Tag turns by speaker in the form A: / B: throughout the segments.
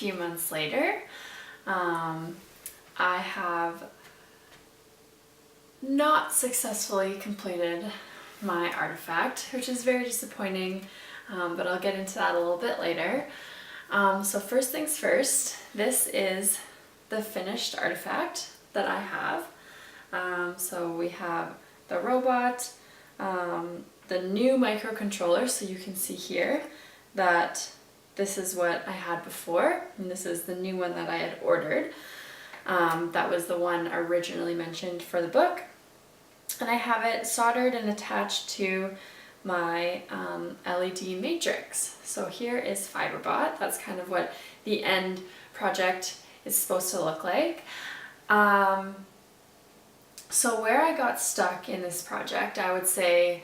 A: few months later. I have not successfully completed my artifact, which is very disappointing, but I'll get into that a little bit later. So first things first, this is the finished artifact that I have. So we have the robot, the new microcontroller, so you can see here that this is what I had before, and this is the new one that I had ordered. That was the one originally mentioned for the book. And I have it soldered and attached to my LED matrix. So here is Fiberbot. That's kind of what the end project is supposed to look like. So where I got stuck in this project, I would say,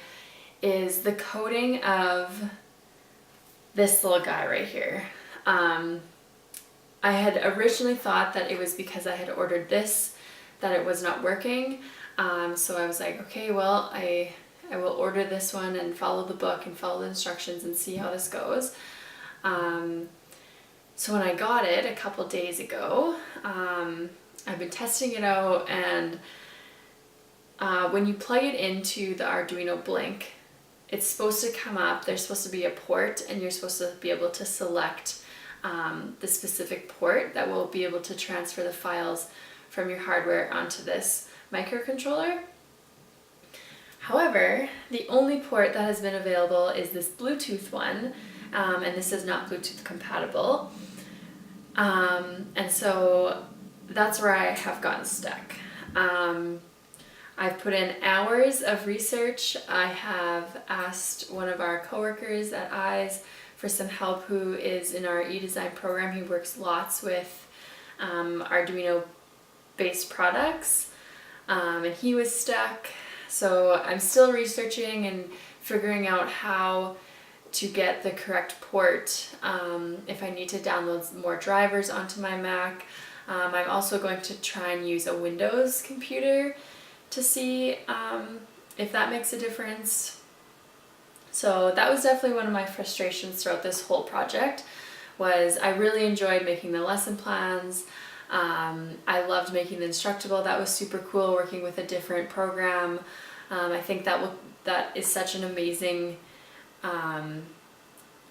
A: is the coding of this little guy right here. I had originally thought that it was because I had ordered this that it was not working. So I was like, okay, well, I will order this one and follow the book and follow the instructions and see how this goes. So when I got it a couple days ago, I've been testing it out, and when you plug it into the Arduino Blink, it's supposed to come up, there's supposed to be a port, and you're supposed to be able to select the specific port that will be able to transfer the files from your hardware onto this microcontroller. However, the only port that has been available is this Bluetooth one, and this is not Bluetooth compatible. And so that's where I have gotten stuck. I've put in hours of research. I have asked one of our coworkers at EYES for some help, who is in our eDesign program. He works lots with Arduino based products, and he was stuck. So I'm still researching and figuring out how to get the correct port, if I need to download more drivers onto my Mac. I'm also going to try and use a Windows computer to see if that makes a difference. So that was definitely one of my frustrations throughout this whole project. Was I really enjoyed making the lesson plans. I loved making the Instructable. That was super cool, working with a different program. I think that is such an amazing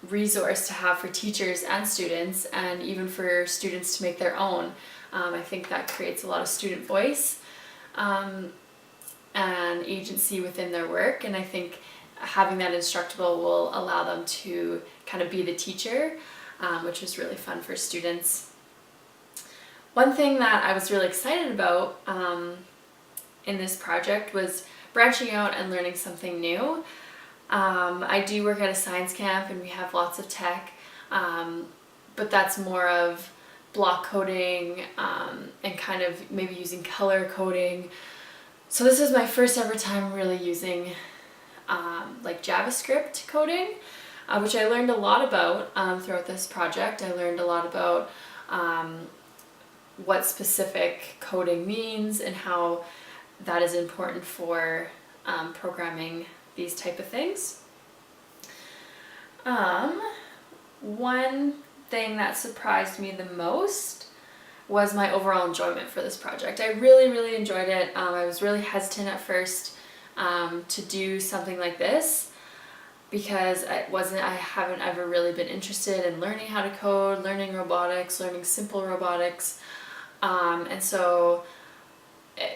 A: resource to have for teachers and students, and even for students to make their own. I think that creates a lot of student voice and agency within their work, and I think having that Instructable will allow them to kind of be the teacher, which is really fun for students. One thing that I was really excited about in this project was branching out and learning something new. I do work at a science camp, and we have lots of tech, but that's more of block coding and kind of maybe using color coding. So this is my first ever time really using like JavaScript coding, which I learned a lot about throughout this project. I learned a lot about what specific coding means and how that is important for programming these type of things. One thing that surprised me the most was my overall enjoyment for this project. I really enjoyed it. I was really hesitant at first to do something like this, because I haven't ever really been interested in learning how to code, learning robotics, learning simple robotics, and so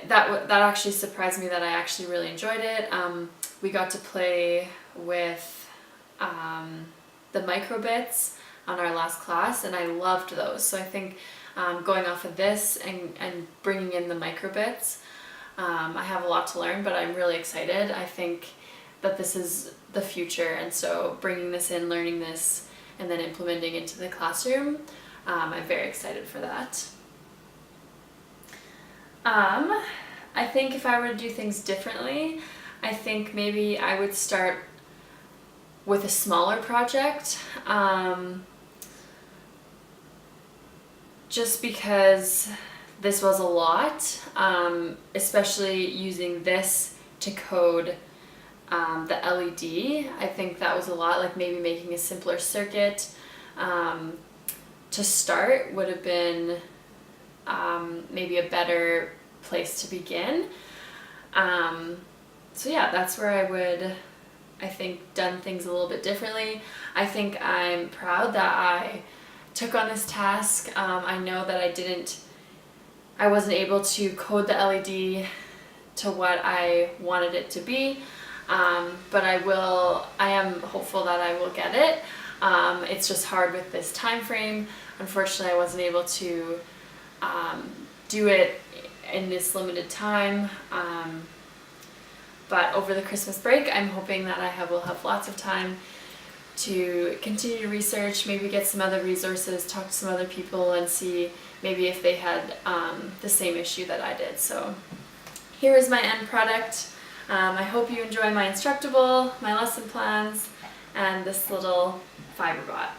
A: that actually surprised me that I actually really enjoyed it. We got to play with the microbits on our last class, and I loved those. So I think going off of this and bringing in the microbits, I have a lot to learn, but I'm really excited. I think that this is the future, and so bringing this in, learning this, and then implementing into the classroom, I'm very excited for that. I think if I were to do things differently, I think maybe I would start with a smaller project, just because this was a lot, especially using this to code the LED. I think that was a lot, like maybe making a simpler circuit to start would have been maybe a better place to begin. So yeah, that's where I would, I think, done things a little bit differently. I think I'm proud that I took on this task. I know that I wasn't able to code the LED to what I wanted it to be, but I am hopeful that I will get it. It's just hard with this time frame. Unfortunately, I wasn't able to do it in this limited time. But over the Christmas break, I'm hoping that will have lots of time to continue to research, maybe get some other resources, talk to some other people, and see maybe if they had the same issue that I did. So here is my end product. I hope you enjoy my Instructable, my lesson plans, and this little fiber bot.